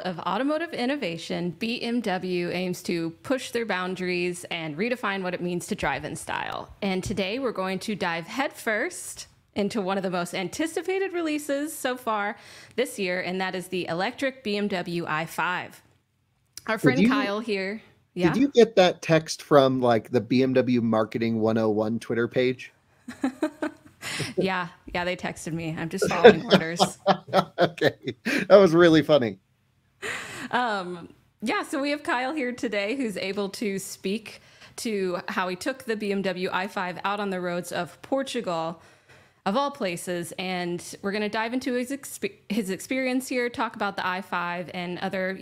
of automotive innovation, BMW aims to push their boundaries and redefine what it means to drive in style. And today we're going to dive headfirst into one of the most anticipated releases so far this year, and that is the electric BMW i5. Our friend Kyle here. Yeah? Did you get that text from like the BMW Marketing 101 Twitter page? Yeah, they texted me. I'm just following orders. Okay, that was really funny. Yeah, so we have Kyle here today who's able to speak to how he took the BMW i5 out on the roads of Portugal, of all places, and we're going to dive into his experience here, talk about the i5 and other,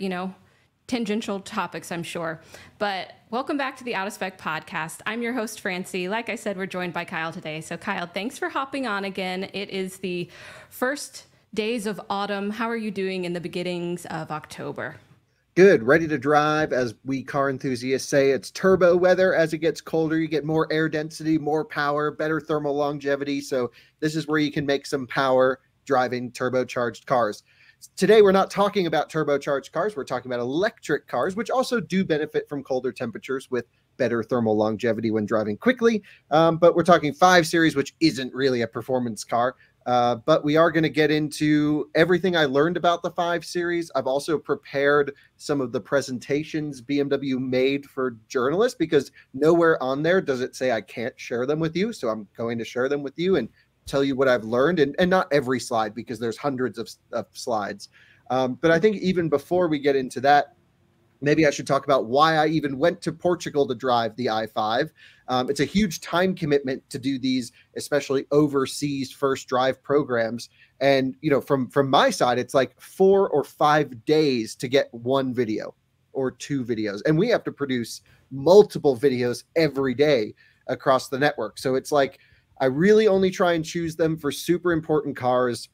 tangential topics, I'm sure. But welcome back to the Out of Spec podcast. I'm your host, Francie. Like I said, we're joined by Kyle today. So Kyle, thanks for hopping on again. It is the first days of autumn. How are you doing in the beginnings of October? Good. Ready to drive. As we car enthusiasts say, it's turbo weather. As it gets colder, you get more air density, more power, better thermal longevity. So this is where you can make some power driving turbocharged cars. Today, we're not talking about turbocharged cars. We're talking about electric cars, which also do benefit from colder temperatures with better thermal longevity when driving quickly. But we're talking 5 Series, which isn't really a performance car. But we are going to get into everything I learned about the 5 Series. I've also prepared some of the presentations BMW made for journalists, because nowhere on there does it say I can't share them with you. So I'm going to share them with you and tell you what I've learned, and not every slide, because there's hundreds of slides. But I think even before we get into that, maybe I should talk about why I even went to Portugal to drive the i5. It's a huge time commitment to do these, especially overseas first drive programs. And, from my side, it's like 4 or 5 days to get one video or 2 videos. And we have to produce multiple videos every day across the network. So it's like, I really only try and choose them for super important cars.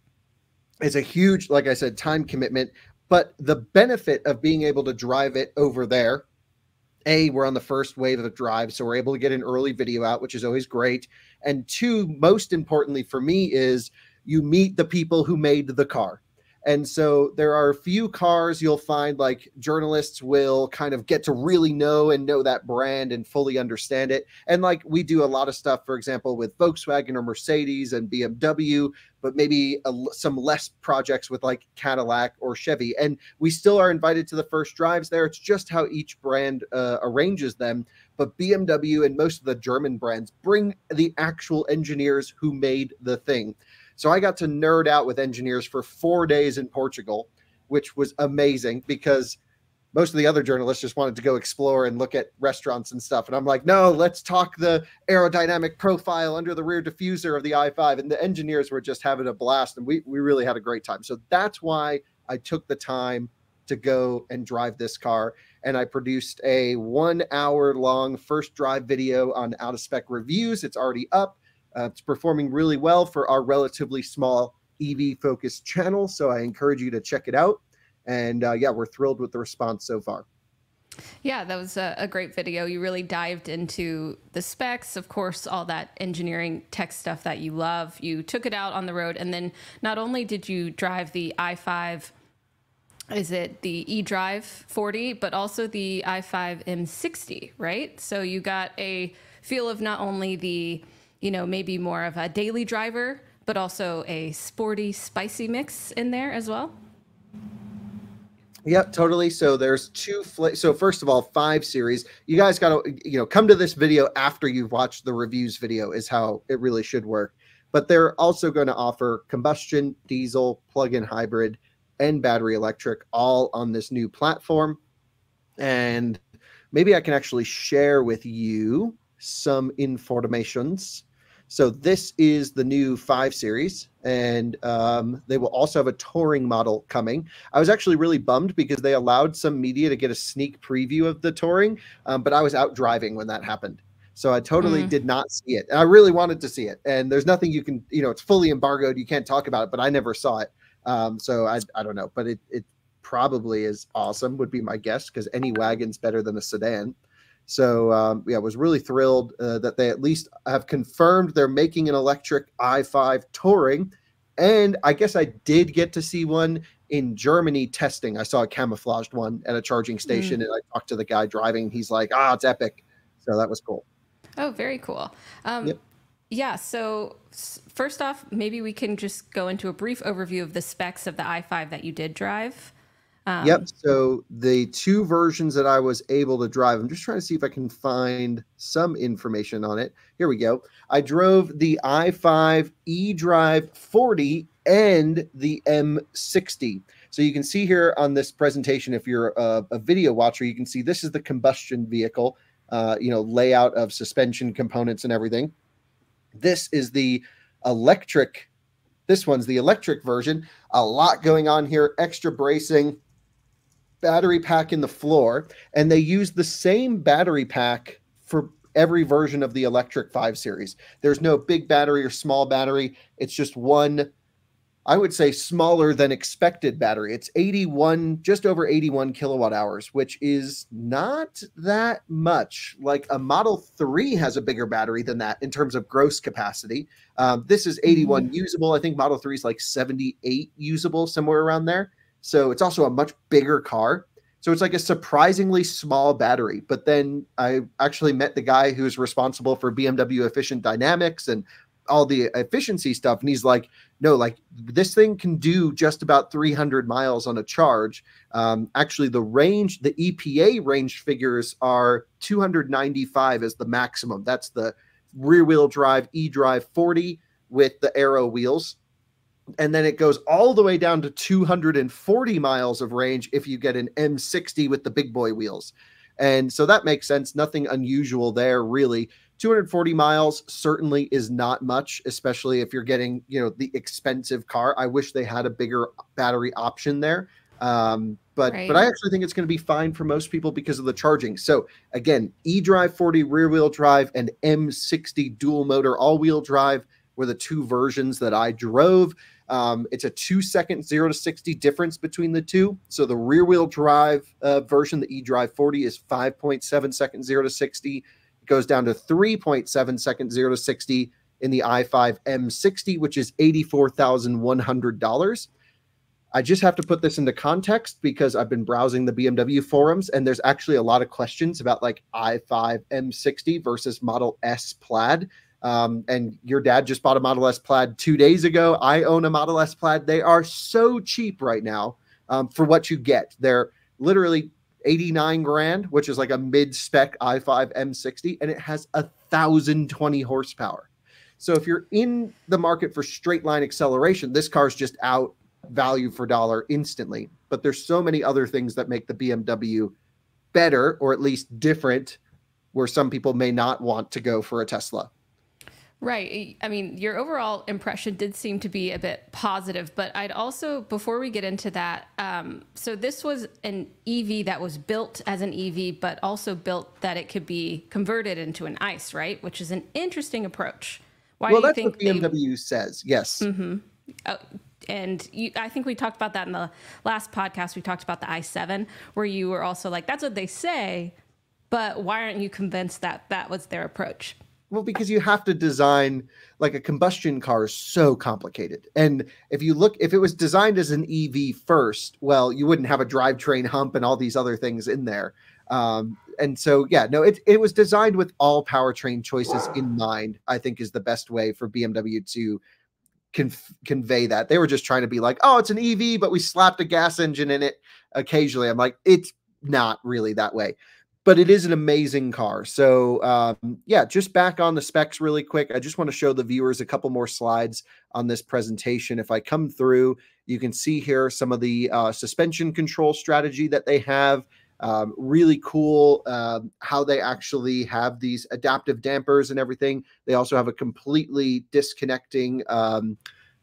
It's a huge, like I said, time commitment. But the benefit of being able to drive it over there, we're on the first wave of the drive, so we're able to get an early video out, which is always great. And 2, most importantly for me, is you meet the people who made the car. And so there are a few cars you'll find like journalists will kind of get to really know that brand and fully understand it. And like we do a lot of stuff, for example, with Volkswagen or Mercedes and BMW, but maybe some less projects with like Cadillac or Chevy. And we still are invited to the first drives there. It's just how each brand arranges them. But BMW and most of the German brands bring the actual engineers who made the thing. So I got to nerd out with engineers for 4 days in Portugal, which was amazing, because most of the other journalists just wanted to go explore and look at restaurants and stuff. And I'm like, no, let's talk the aerodynamic profile under the rear diffuser of the i5. And the engineers were just having a blast, and we really had a great time. So that's why I took the time to go and drive this car. And I produced a 1 hour long first drive video on Out of Spec Reviews. It's already up. It's performing really well for our relatively small EV focused channel. So I encourage you to check it out. And we're thrilled with the response so far. Yeah, that was a great video. You really dived into the specs, of course, all that engineering tech stuff that you love. You took it out on the road. And then not only did you drive the i5, is it the eDrive 40, but also the i5 M60, right? So you got a feel of not only the maybe more of a daily driver, but also a sporty, spicy mix in there as well. Yep, totally. So there's 2 so first of all, 5 Series. You guys got to, come to this video after you've watched the reviews video is how it really should work. But they're also going to offer combustion, diesel, plug-in hybrid, and battery electric, all on this new platform. And maybe I can actually share with you some informations. So this is the new 5 Series, and they will also have a touring model coming. I was actually really bummed because they allowed some media to get a sneak preview of the touring, but I was out driving when that happened. So I totally did not see it. And I really wanted to see it. And there's nothing you can, it's fully embargoed. You can't talk about it, but I never saw it. So I don't know, but it probably is awesome, would be my guess, because any wagon's better than a sedan. So I was really thrilled that they at least have confirmed they're making an electric i5 touring. And I guess I did get to see one in Germany testing. I saw a camouflaged one at a charging station, and I talked to the guy driving. He's like, it's epic. So that was cool. Oh, very cool. Yep. Yeah, so first off, maybe we can just go into a brief overview of the specs of the i5 that you did drive. Yep. So the two versions that I was able to drive, I'm just trying to see if I can find some information on it. Here we go. I drove the i5 eDrive 40 and the M60. So you can see here on this presentation, if you're a video watcher, you can see this is the combustion vehicle, layout of suspension components and everything. This is the electric. This one's the electric version. A lot going on here, extra bracing, battery pack in the floor, and they use the same battery pack for every version of the electric 5 series. There's no big battery or small battery. It's just one, I would say, smaller than expected battery. It's just over 81 kilowatt hours, which is not that much. Like a Model 3 has a bigger battery than that in terms of gross capacity. This is 81 usable. I think Model 3 is like 78 usable, somewhere around there. So it's also a much bigger car. So it's like a surprisingly small battery. But then I actually met the guy who's responsible for BMW Efficient Dynamics and all the efficiency stuff. And he's like, no, like this thing can do just about 300 miles on a charge. Actually, the range, the EPA range figures are 295 as the maximum. That's the rear wheel drive eDrive 40 with the aero wheels. And then it goes all the way down to 240 miles of range if you get an M60 with the big boy wheels. And so that makes sense. Nothing unusual there, really. 240 miles certainly is not much, especially if you're getting, the expensive car. I wish they had a bigger battery option there. But I actually think it's going to be fine for most people because of the charging. So again, eDrive 40 rear wheel drive and M60 dual motor all-wheel drive were the two versions that I drove. It's a 2-second 0 to 60 difference between the two. So the rear wheel drive version, the eDrive 40, is 5.7 seconds 0 to 60. It goes down to 3.7 seconds 0 to 60 in the i5 M60, which is $84,100. I just have to put this into context because I've been browsing the BMW forums, and there's actually a lot of questions about like i5 M60 versus Model S Plaid. And your dad just bought a Model S Plaid 2 days ago. I own a Model S Plaid. They are so cheap right now for what you get. They're literally 89 grand, which is like a mid-spec i5 M60, and it has 1,020 horsepower. So if you're in the market for straight line acceleration, this car's just out value for dollar instantly. But there's so many other things that make the BMW better, or at least different, where some people may not want to go for a Tesla. Right. I mean, your overall impression did seem to be a bit positive, but I'd also, before we get into that, so this was an EV that was built as an EV, but also built that it could be converted into an ICE, right? Which is an interesting approach. Why do you think that's what BMW says. Yes. Mm-hmm. And I think we talked about that in the last podcast. We talked about the i7, where you were also like, that's what they say, but why aren't you convinced that that was their approach? Well, because you have to design, like, a combustion car is so complicated. And if it was designed as an EV first, well, you wouldn't have a drivetrain hump and all these other things in there. And so, yeah, no, it was designed with all powertrain choices in mind, I think is the best way for BMW to convey that. They were just trying to be like, oh, it's an EV, but we slapped a gas engine in it occasionally. I'm like, it's not really that way. But it is an amazing car. So, yeah, just back on the specs really quick. I just want to show the viewers a couple more slides on this presentation. If I come through, you can see here some of the suspension control strategy that they have. Really cool how they actually have these adaptive dampers and everything. They also have a completely disconnecting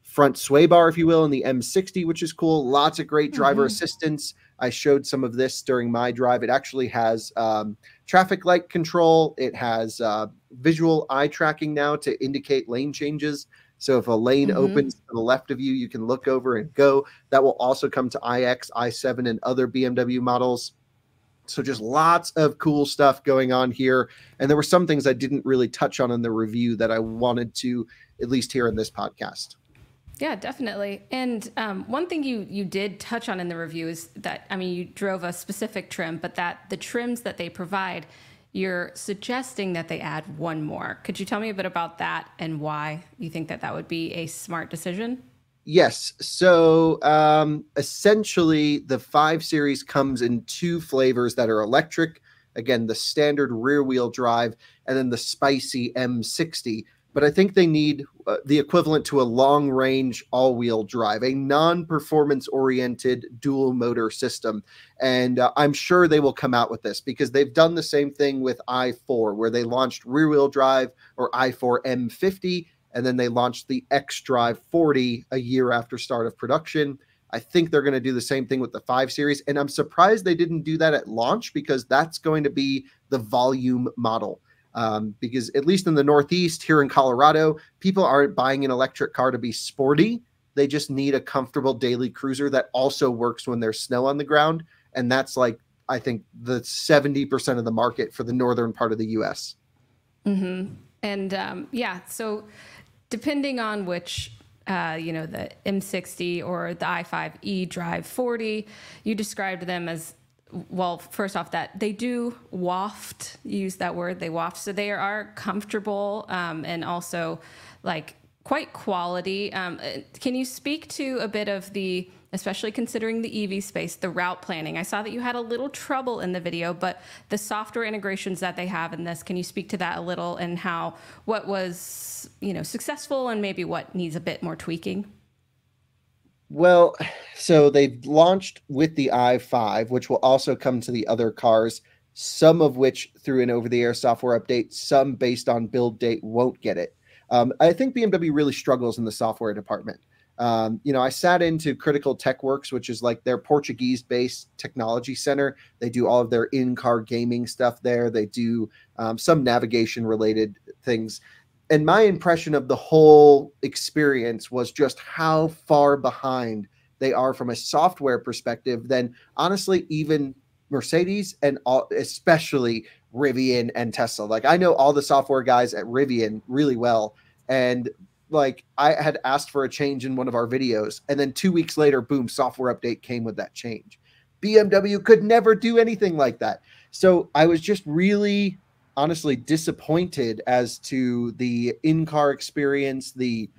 front sway bar, if you will, in the M60, which is cool. Lots of great driver assistance. I showed some of this during my drive. It actually has traffic light control. It has visual eye tracking now to indicate lane changes. So if a lane opens to the left of you, you can look over and go. That will also come to iX, i7, and other BMW models. So just lots of cool stuff going on here. And there were some things I didn't really touch on in the review that I wanted to at least hear in this podcast. Yeah, definitely. And one thing you did touch on in the review is that, I mean, you drove a specific trim, but that the trims that they provide, you're suggesting that they add one more. Could you tell me a bit about that and why you think that that would be a smart decision? Yes. So essentially, the 5 Series comes in 2 flavors that are electric. Again, the standard rear wheel drive, and then the spicy M60. But I think they need the equivalent to a long range all wheel drive, a non performance oriented dual motor system. And I'm sure they will come out with this because they've done the same thing with i4, where they launched rear wheel drive or i4 M50, and then they launched the xDrive 40 a year after start of production. I think they're going to do the same thing with the 5 Series, and I'm surprised they didn't do that at launch because that's going to be the volume model. Because at least in the Northeast here in Colorado, people aren't buying an electric car to be sporty. They just need a comfortable daily cruiser that also works when there's snow on the ground. And that's like, I think, the 70% of the market for the northern part of the US. Mm-hmm. And yeah, so depending on which, the M60 or the i5 eDrive 40, you described them as, well, first off, that they do waft, use that word, they waft. So they are comfortable and also like quite quality. Can you speak to a bit of the, especially considering the EV space, the route planning? I saw that you had a little trouble in the video, but the software integrations that they have in this, can you speak to that a little and how, what was, successful and maybe what needs a bit more tweaking? Well, so they've launched with the i5, which will also come to the other cars, some of which through an over-the-air software update, some based on build date won't get it. I think BMW really struggles in the software department. I sat into Critical Tech Works, which is like their Portuguese-based technology center. They do all of their in-car gaming stuff there. They do some navigation-related things. And my impression of the whole experience was just how far behind they are from a software perspective than honestly even Mercedes and especially Rivian and Tesla. Like I know all the software guys at Rivian really well, and like I had asked for a change in one of our videos, and then 2 weeks later, boom, software update came with that change. BMW could never do anything like that. So I was just really honestly disappointed as to the in-car experience, the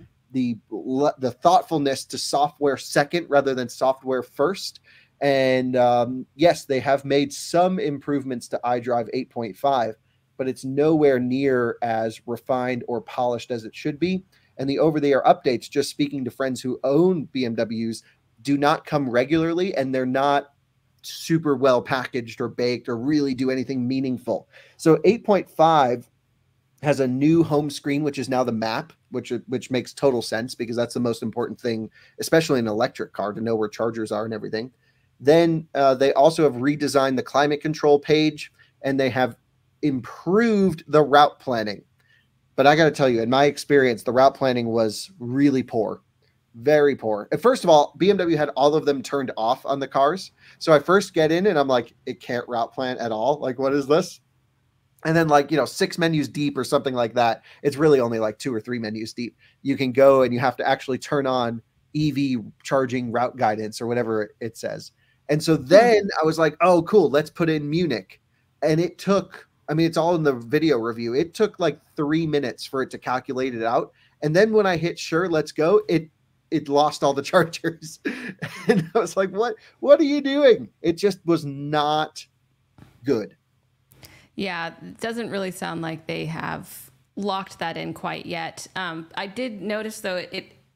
thoughtfulness to software second rather than software first. And yes, they have made some improvements to iDrive 8.5, but it's nowhere near as refined or polished as it should be. And the over-the-air updates, just speaking to friends who own BMWs, do not come regularly, and they're not super well packaged or baked or really do anything meaningful. So 8.5 has a new home screen, which is now the map, which makes total sense because that's the most important thing, especially in an electric car, to know where chargers are and everything. Then they also have redesigned the climate control page, and they have improved the route planning. But I got to tell you, in my experience, the route planning was really poor. Very poor. And first of all, BMW had all of them turned off on the cars. So I first get in and I'm like, it can't route plan at all. Like, what is this? And then 6 menus deep or something like that. It's really only like 2 or 3 menus deep. You can go and you have to actually turn on EV charging route guidance or whatever it says. And so then I was like, oh, cool. Let's put in Munich. And it took, it's all in the video review. It took like 3 minutes for it to calculate it out. And then when I hit sure, let's go, it lost all the chargers. And I was like, what are you doing? It just was not good. Yeah, it doesn't really sound like they have locked that in quite yet. I did notice though,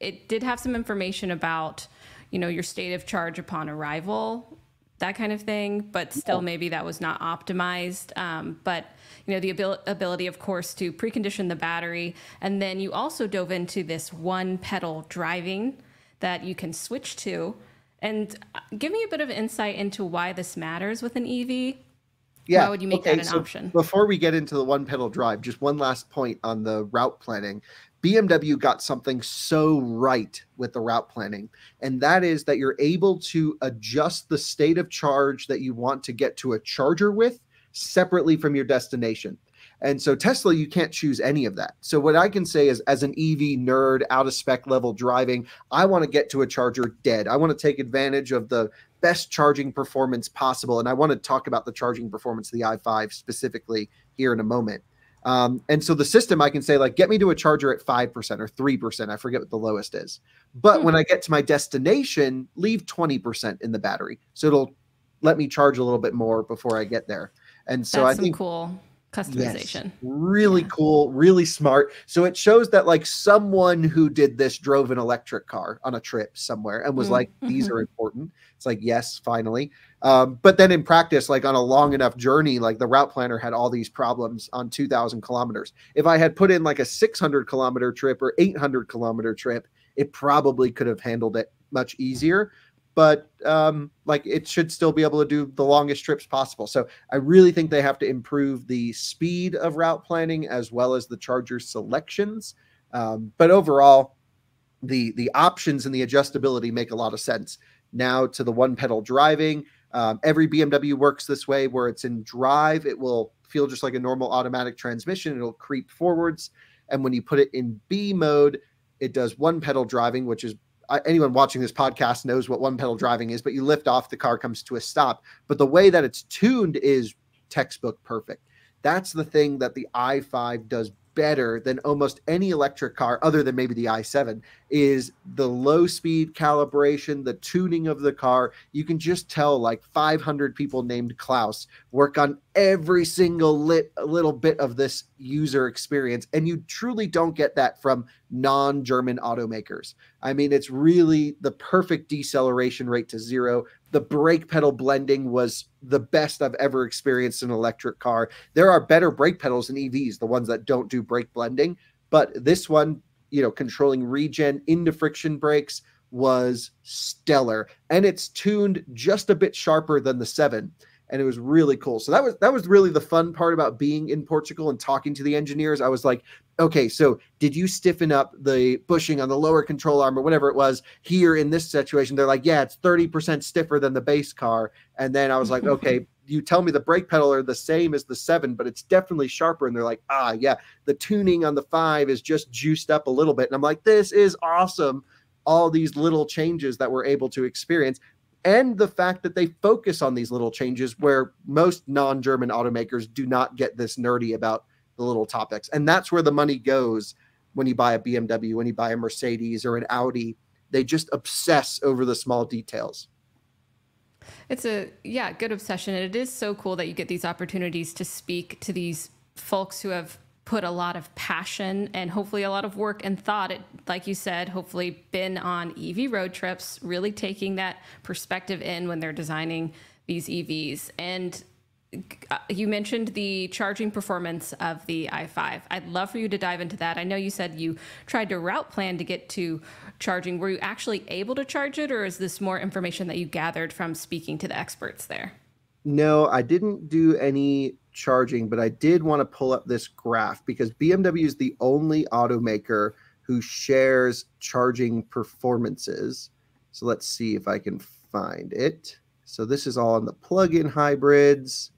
it did have some information about, your state of charge upon arrival, that kind of thing, but still maybe that was not optimized. But the ability, of course, to precondition the battery. And then you also dove into this one pedal driving that you can switch to. And give me a bit of insight into why this matters with an EV. Yeah. Why would you make that an option? Before we get into the one pedal drive, just one last point on the route planning. BMW got something so right with the route planning, and that is that you're able to adjust the state of charge that you want to get to a charger with separately from your destination. And so Tesla, you can't choose any of that. So what I can say is, as an EV nerd, out of spec level driving, I want to get to a charger dead. I want to take advantage of the best charging performance possible. And I want to talk about the charging performance of the i5 specifically here in a moment. And so the system, I can say, like, get me to a charger at 5% or 3%. I forget what the lowest is. But when I get to my destination, leave 20% in the battery. So it'll let me charge a little bit more before I get there. And so That's I think cool customization. Yes, really cool, really smart. So it shows that like someone who did this drove an electric car on a trip somewhere and was like, these are important. It's like, yes, finally. But then in practice, like on a long enough journey, like the route planner had all these problems on 2,000 kilometers. If I had put in like a 600-kilometer trip or 800-kilometer trip, it probably could have handled it much easier. But like it should still be able to do the longest trips possible. So I really think they have to improve the speed of route planning as well as the charger selections. But overall, the options and the adjustability make a lot of sense. Now to the one pedal driving, every BMW works this way, where it's in drive, it will feel just like a normal automatic transmission. It'll creep forwards. And when you put it in B mode, it does one pedal driving, which is, anyone watching this podcast knows what one pedal driving is, but you lift off, the car comes to a stop. But the way that it's tuned is textbook perfect. That's the thing that the i5 does better than almost any electric car, other than maybe the i7, is the low speed calibration, the tuning of the car. You can just tell like 500 people named Klaus work on every single little bit of this user experience. And you truly don't get that from non-German automakers. I mean, it's really the perfect deceleration rate to zero. The brake pedal blending was the best I've ever experienced in an electric car. There are better brake pedals in EVs, the ones that don't do brake blending. But this one, you know, controlling regen into friction brakes was stellar. And it's tuned just a bit sharper than the 7. And it was really cool. So that was really the fun part about being in Portugal and talking to the engineers. I was like, okay, so did you stiffen up the bushing on the lower control arm or whatever it was here in this situation? They're like, yeah, it's 30% stiffer than the base car. And then I was like, okay, you tell me the brake pedal are the same as the 7, but it's definitely sharper. And they're like, yeah, the tuning on the 5 is just juiced up a little bit. And I'm like, this is awesome. All these little changes that we're able to experience. And the fact that they focus on these little changes where most non-German automakers do not get this nerdy about the little topics. And that's where the money goes when you buy a BMW, when you buy a Mercedes or an Audi. They just obsess over the small details. It's a, good obsession. And it is so cool that you get these opportunities to speak to these folks who have put a lot of passion and hopefully a lot of work and thought, it, like you said, hopefully been on EV road trips, really taking that perspective in when they're designing these EVs. And you mentioned the charging performance of the i5. I'd love for you to dive into that. I know you said you tried to route plan to get to charging. Were you actually able to charge it, or is this more information that you gathered from speaking to the experts there? No, I didn't do any charging, but I did want to pull up this graph because BMW is the only automaker who shares charging performances. So let's see if I can find it. So this is all on the plug-in hybrids.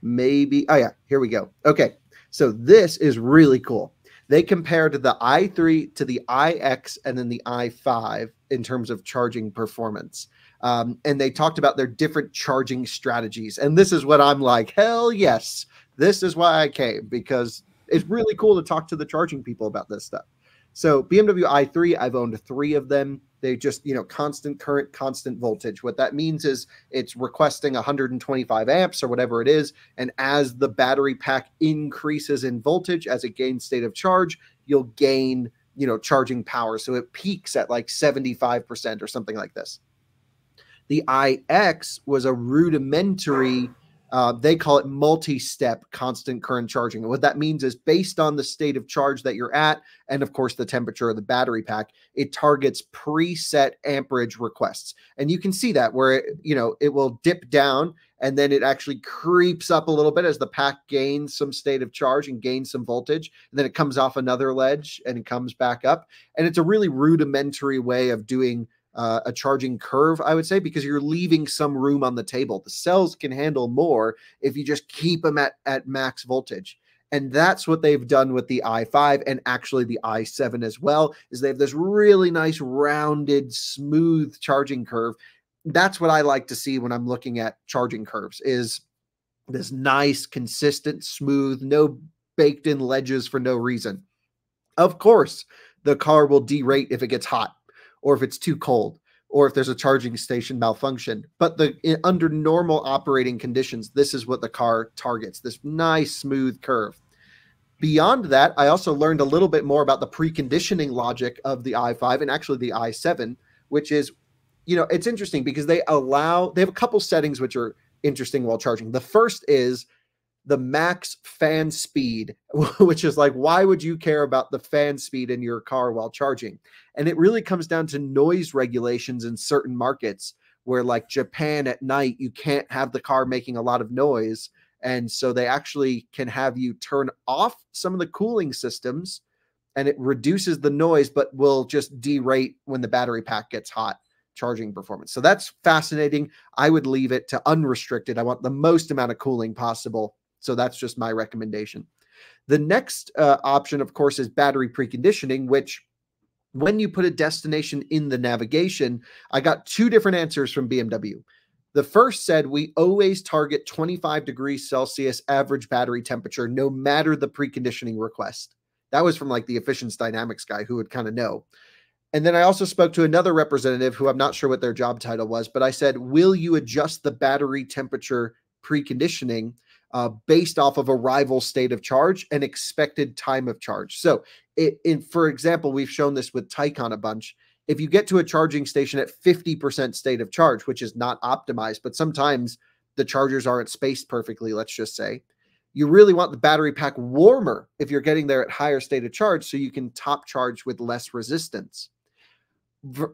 Maybe, oh yeah, here we go. Okay, so this is really cool. They compared the i3 to the iX and then the i5 in terms of charging performance. And they talked about their different charging strategies. And this is what I'm like, hell yes, this is why I came, because it's really cool to talk to the charging people about this stuff. So BMW i3, I've owned 3 of them. They just, constant current, constant voltage. What that means is it's requesting 125 amps or whatever it is. And as the battery pack increases in voltage, as it gains state of charge, you'll gain, charging power. So it peaks at like 75% or something like this. The iX was a rudimentary, they call it multi-step constant current charging. And what that means is based on the state of charge that you're at, and of course the temperature of the battery pack, it targets preset amperage requests. And you can see that where, it will dip down and then it actually creeps up a little bit as the pack gains some state of charge and gains some voltage. And then it comes off another ledge and it comes back up. And it's a really rudimentary way of doing a charging curve, I would say, because you're leaving some room on the table. The cells can handle more if you just keep them at max voltage. And that's what they've done with the i5 and actually the i7 as well, is they have this really nice rounded, smooth charging curve. That's what I like to see when I'm looking at charging curves, is this nice, consistent, smooth, no baked in ledges for no reason. Of course, the car will derate if it gets hot or if it's too cold or if there's a charging station malfunction. But under normal operating conditions, this is what the car targets, this nice, smooth curve. Beyond that, I also learned a little bit more about the preconditioning logic of the i5 and actually the i7, which is, it's interesting because they have a couple settings which are interesting while charging. The first is the max fan speed, which is like, why would you care about the fan speed in your car while charging? And it really comes down to noise regulations in certain markets where, like Japan at night, you can't have the car making a lot of noise. And so they actually can have you turn off some of the cooling systems and it reduces the noise, but will just derate when the battery pack gets hot, charging performance. So that's fascinating. I would leave it to unrestricted. I want the most amount of cooling possible. So that's just my recommendation. The next option, of course, is battery preconditioning, which when you put a destination in the navigation, I got two different answers from BMW. The first said, we always target 25 degrees Celsius average battery temperature, no matter the preconditioning request. That was from like the Efficiency Dynamics guy who would kind of know. And then I also spoke to another representative who I'm not sure what their job title was, but I said, will you adjust the battery temperature preconditioning based off of arrival state of charge and expected time of charge? So for example, we've shown this with Taycan a bunch. If you get to a charging station at 50% state of charge, which is not optimized, but sometimes the chargers aren't spaced perfectly, let's just say, you really want the battery pack warmer if you're getting there at higher state of charge so you can top charge with less resistance.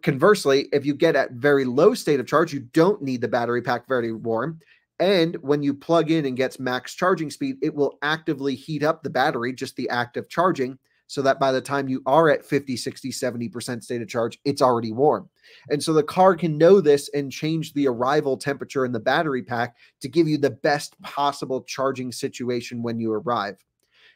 Conversely, if you get at very low state of charge, you don't need the battery pack very warm. And when you plug in and gets max charging speed, it will actively heat up the battery, just the act of charging, so that by the time you are at 50, 60, 70% state of charge, it's already warm. And so the car can know this and change the arrival temperature in the battery pack to give you the best possible charging situation when you arrive.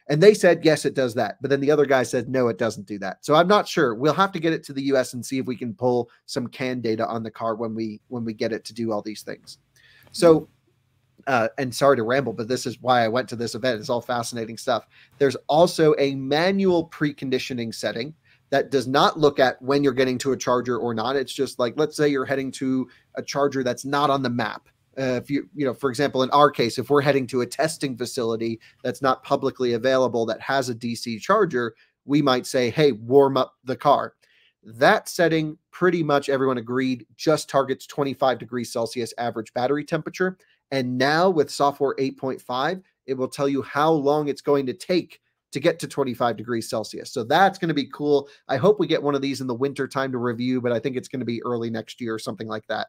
And they said, yes, it does that. But then the other guy said, no, it doesn't do that. So I'm not sure. We'll have to get it to the US and see if we can pull some CAN data on the car when we get it to do all these things. So and sorry to ramble, but this is why I went to this event. It's all fascinating stuff. There's also a manual preconditioning setting that does not look at when you're getting to a charger or not. It's just like, let's say you're heading to a charger that's not on the map. If for example, in our case, if we're heading to a testing facility that's not publicly available that has a DC charger, we might say, hey, warm up the car. That setting, pretty much everyone agreed, just targets 25 degrees Celsius average battery temperature. And now with software 8.5, it will tell you how long it's going to take to get to 25 degrees Celsius. So that's going to be cool. I hope we get one of these in the winter time to review, but I think it's going to be early next year or something like that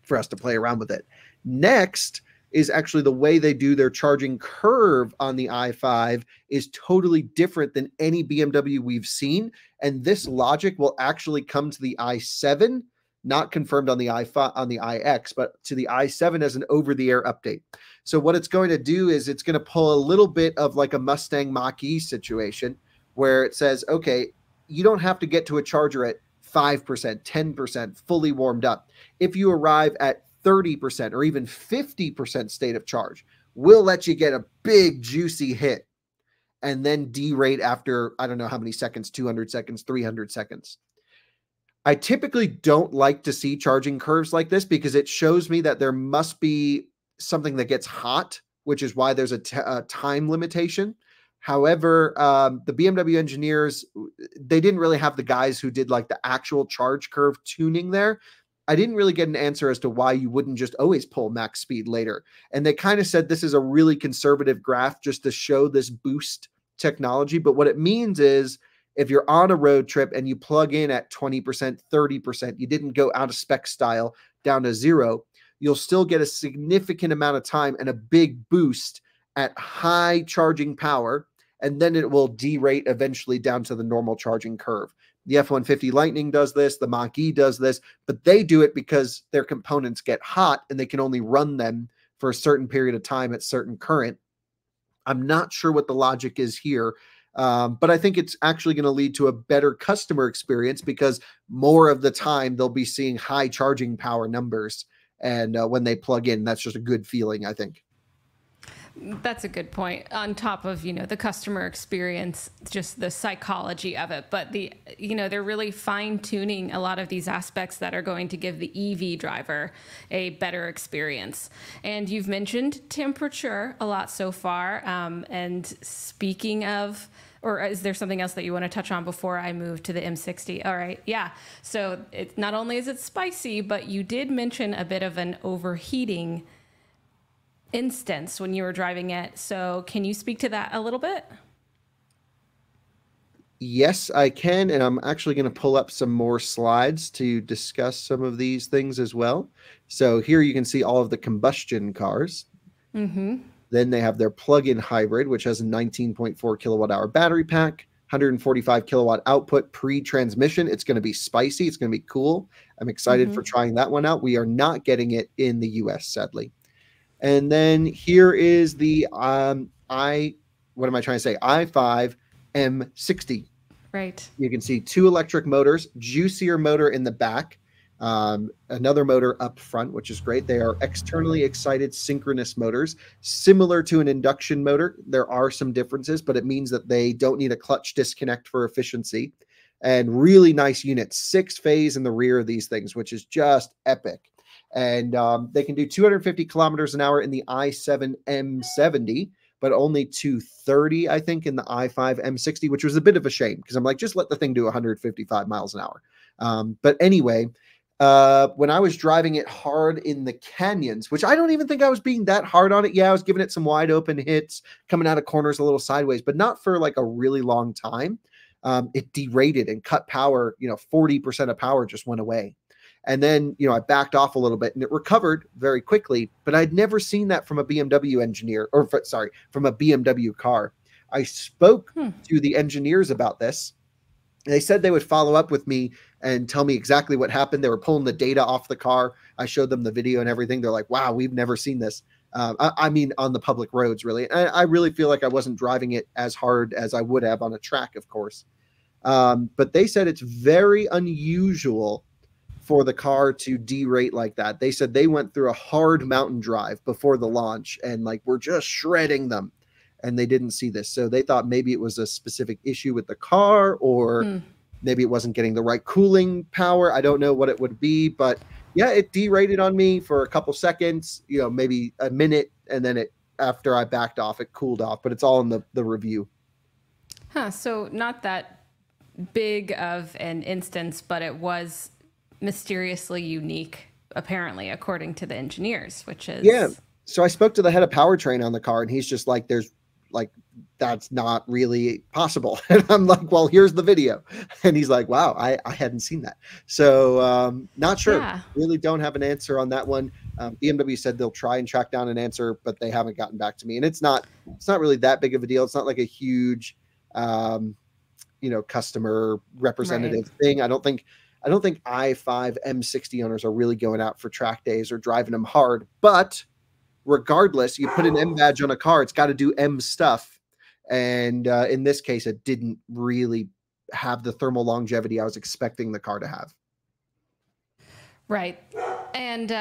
for us to play around with it. Next is actually the way they do their charging curve on the i5 is totally different than any BMW we've seen. And this logic will actually come to the i7, not confirmed on the i5, on the iX, but to the i7 as an over-the-air update. So what it's going to do is it's going to pull a little bit of like a Mustang Mach-E situation where it says, okay, you don't have to get to a charger at 5%, 10%, fully warmed up. If you arrive at 30% or even 50% state of charge, we'll let you get a big juicy hit and then derate after, I don't know how many seconds, 200 seconds, 300 seconds. I typically don't like to see charging curves like this because it shows me that there must be something that gets hot, which is why there's a time limitation. However, the BMW engineers, they didn't really have the guys who did like the actual charge curve tuning there. I didn't really get an answer as to why you wouldn't just always pull max speed later. And they kind of said this is a really conservative graph just to show this boost technology. But what it means is if you're on a road trip and you plug in at 20%, 30%, you didn't go out of spec style down to 0, you'll still get a significant amount of time and a big boost at high charging power. And then it will derate eventually down to the normal charging curve. The F-150 Lightning does this, the Mach-E does this, but they do it because their components get hot and they can only run them for a certain period of time at certain current. I'm not sure what the logic is here. But I think it's actually going to lead to a better customer experience because more of the time they'll be seeing high charging power numbers. And when they plug in, that's just a good feeling, I think. That's a good point. On top of, the customer experience, just the psychology of it. But they're really fine tuning a lot of these aspects that are going to give the EV driver a better experience. And you've mentioned temperature a lot so far. And speaking of, or is there something else that you want to touch on before I move to the M60? All right. Yeah. So it not only is it spicy, but you did mention a bit of an overheating instance when you were driving it. So can you speak to that a little bit? Yes, I can. And I'm actually going to pull up some more slides to discuss some of these things as well. So here you can see all of the combustion cars. Mm-hmm. Then they have their plug-in hybrid, which has a 19.4 kilowatt hour battery pack, 145 kilowatt output pre-transmission. It's going to be spicy. It's going to be cool. I'm excited for trying that one out. We are not getting it in the US, sadly. And then here is the i5 M60. Right. You can see 2 electric motors, juicier motor in the back, another motor up front, which is great. They are externally excited synchronous motors, similar to an induction motor. There are some differences, but it means that they don't need a clutch disconnect for efficiency. And really nice units, 6-phase in the rear of these things, which is just epic. And they can do 250 kilometers an hour in the i7 M70, but only 230, I think, in the i5 M60, which was a bit of a shame because I'm like, just let the thing do 155 miles an hour. But anyway, when I was driving it hard in the canyons, which I don't even think I was being that hard on it. Yeah, I was giving it some wide open hits, coming out of corners a little sideways, but not for like a really long time. It derated and cut power, 40% of power just went away. And then, I backed off a little bit and it recovered very quickly, but I'd never seen that from a BMW engineer from a BMW car. I spoke to the engineers about this. They said they would follow up with me and tell me exactly what happened. They were pulling the data off the car. I showed them the video and everything. They're like, wow, we've never seen this. I mean, on the public roads, really. I really feel like I wasn't driving it as hard as I would have on a track, of course. But they said it's very unusual for the car to derate like that. They said they went through a hard mountain drive before the launch and we're just shredding them. And they didn't see this. So they thought maybe it was a specific issue with the car or maybe it wasn't getting the right cooling power. I don't know what it would be, but yeah, it derated on me for a couple seconds, maybe a minute. And then after I backed off, it cooled off, but it's all in the review. So not that big of an instance, but it was mysteriously unique, apparently, according to the engineers, which is... Yeah. So I spoke to the head of powertrain on the car and he's just like, that's not really possible. And I'm like, well, here's the video. And he's like, wow, I hadn't seen that. So not sure. Yeah. Really don't have an answer on that one. BMW said they'll try and track down an answer, but they haven't gotten back to me. And it's not really that big of a deal. It's not like a huge, customer representative thing. I don't think i5 M60 owners are really going out for track days or driving them hard, but regardless, you put an M badge on a car, it's got to do M stuff. And in this case, it didn't really have the thermal longevity I was expecting the car to have. Right. And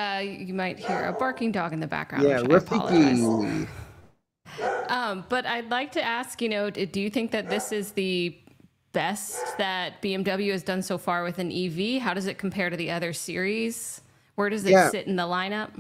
you might hear a barking dog in the background, Yeah, which I apologize. But I'd like to ask, do you think that this is the best that BMW has done so far with an EV? How does it compare to the other series? Where does it sit in the lineup?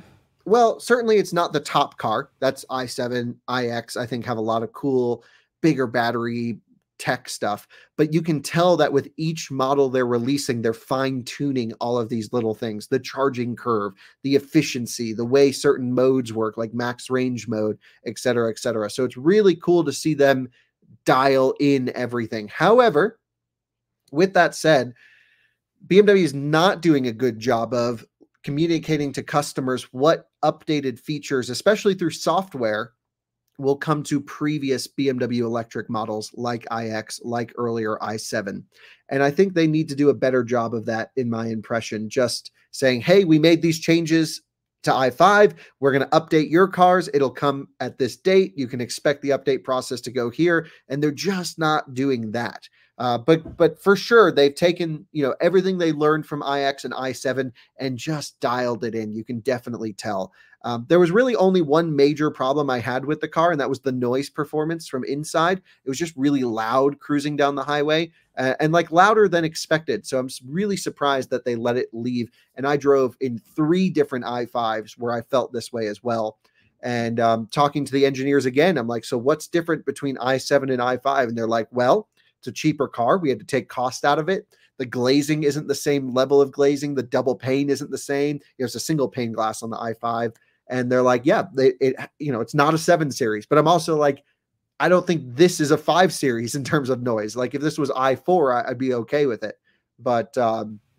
Well, certainly it's not the top car. That's i7, iX, I think have a lot of cool, bigger battery tech stuff. But you can tell that with each model they're releasing, they're fine-tuning all of these little things, the charging curve, the efficiency, the way certain modes work, like max range mode, et cetera, et cetera. So it's really cool to see them dial in everything. However, with that said, BMW is not doing a good job of communicating to customers what updated features, especially through software, will come to previous BMW electric models like iX, like earlier i7. And I think they need to do a better job of that, in my impression, just saying, hey, we made these changes. to I-5. We're going to update your cars. It'll come at this date. You can expect the update process to go here. And they're just not doing that. But for sure, they've taken, everything they learned from iX and i7 and just dialed it in. You can definitely tell. There was really only one major problem I had with the car, and that was the noise performance from inside. It was just really loud cruising down the highway, and like louder than expected. So I'm really surprised that they let it leave. And I drove in 3 different i5s where I felt this way as well. And talking to the engineers again, I'm like, so what's different between i7 and i5? And they're like, well, it's a cheaper car. We had to take cost out of it. The glazing isn't the same level of glazing. The double pane isn't the same. There's a single pane glass on the i5. And they're like, yeah, it's not a 7 series. But I'm also like, I don't think this is a 5 series in terms of noise. Like if this was i4, I'd be okay with it. But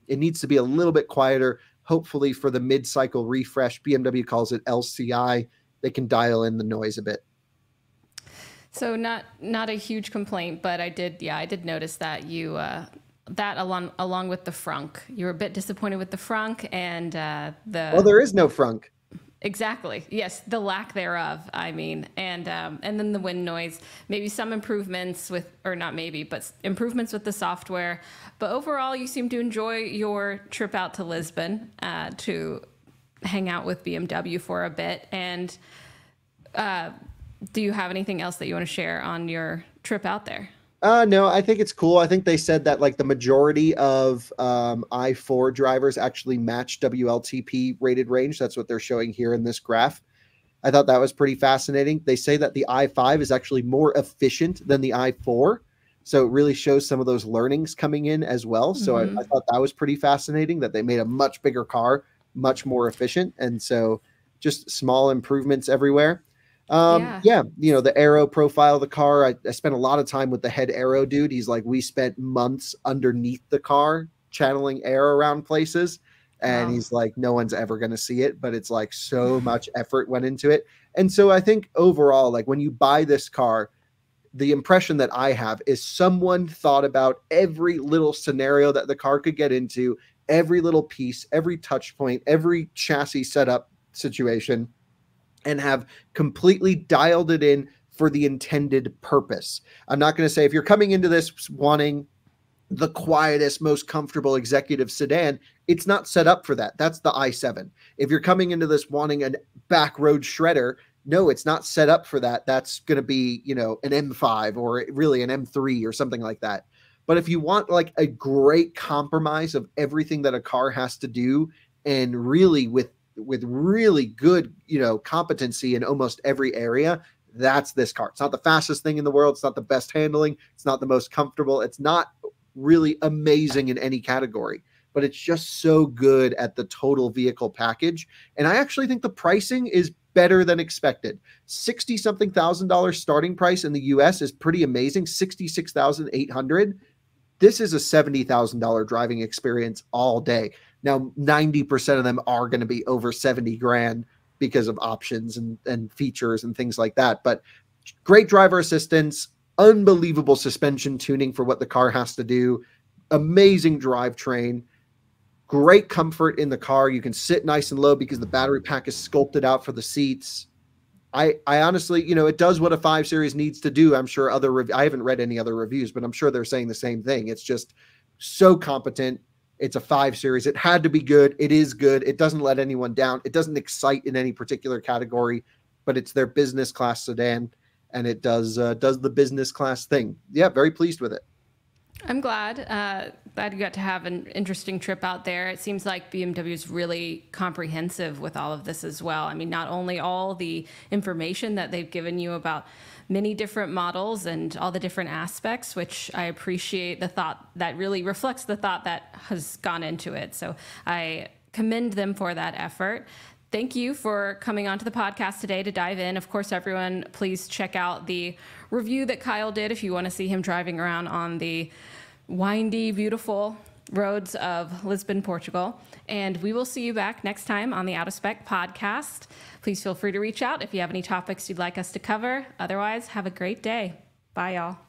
it needs to be a little bit quieter. Hopefully for the mid-cycle refresh, BMW calls it LCI, they can dial in the noise a bit. So not a huge complaint, but I did notice that you that along with the frunk, you were a bit disappointed with the frunk and well, there is no frunk. Exactly. Yes, the lack thereof. I mean, and then the wind noise. Maybe some improvements but improvements with the software. But overall, you seem to enjoy your trip out to Lisbon to hang out with BMW for a bit. And do you have anything else that you want to share on your trip out there? No, I think it's cool. I think they said that like the majority of i4 drivers actually match WLTP rated range. That's what they're showing here in this graph. I thought that was pretty fascinating. They say that the i5 is actually more efficient than the i4. So it really shows some of those learnings coming in as well. So I thought that was pretty fascinating that they made a much bigger car, much more efficient. And so just small improvements everywhere. The aero profile of the car. I spent a lot of time with the head aero dude. He's like, we spent months underneath the car channeling air around places. And he's like, no one's ever going to see it, but it's like so much effort went into it. And so I think overall, like when you buy this car, the impression that I have is someone thought about every little scenario that the car could get into, every little piece, every touch point, every chassis setup situation, and have completely dialed it in for the intended purpose. I'm not going to say if you're coming into this wanting the quietest, most comfortable executive sedan, it's not set up for that. That's the i7. If you're coming into this wanting a back road shredder, no, it's not set up for that. That's going to be, an M5 or really an M3 or something like that. But if you want like a great compromise of everything that a car has to do, and really with really good, competency in almost every area, that's this car. It's not the fastest thing in the world. It's not the best handling. It's not the most comfortable. It's not really amazing in any category, but it's just so good at the total vehicle package. And I actually think the pricing is better than expected. $60-something thousand starting price in the US is pretty amazing. $66,800. This is a $70,000 driving experience all day. Now, 90% of them are going to be over 70 grand because of options and features and things like that. But great driver assistance, unbelievable suspension tuning for what the car has to do, amazing drivetrain, great comfort in the car. You can sit nice and low because the battery pack is sculpted out for the seats. I honestly, it does what a 5 Series needs to do. I'm sure I haven't read any other reviews, but I'm sure they're saying the same thing. It's just so competent. It's a 5 Series. It had to be good. It is good. It doesn't let anyone down. It doesn't excite in any particular category, but it's their business class sedan, and it does the business class thing. Yeah, very pleased with it. I'm glad you got to have an interesting trip out there. It seems like BMW is really comprehensive with all of this as well. I mean, not only all the information that they've given you about many different models and all the different aspects, which I appreciate the thought that really reflects the thought that has gone into it. So I commend them for that effort. Thank you for coming onto the podcast today to dive in. Of course, everyone, please check out the review that Kyle did if you want to see him driving around on the windy, beautiful roads of Lisbon, Portugal. And we will see you back next time on the Out of Spec podcast. Please feel free to reach out if you have any topics you'd like us to cover. Otherwise, have a great day. Bye, y'all.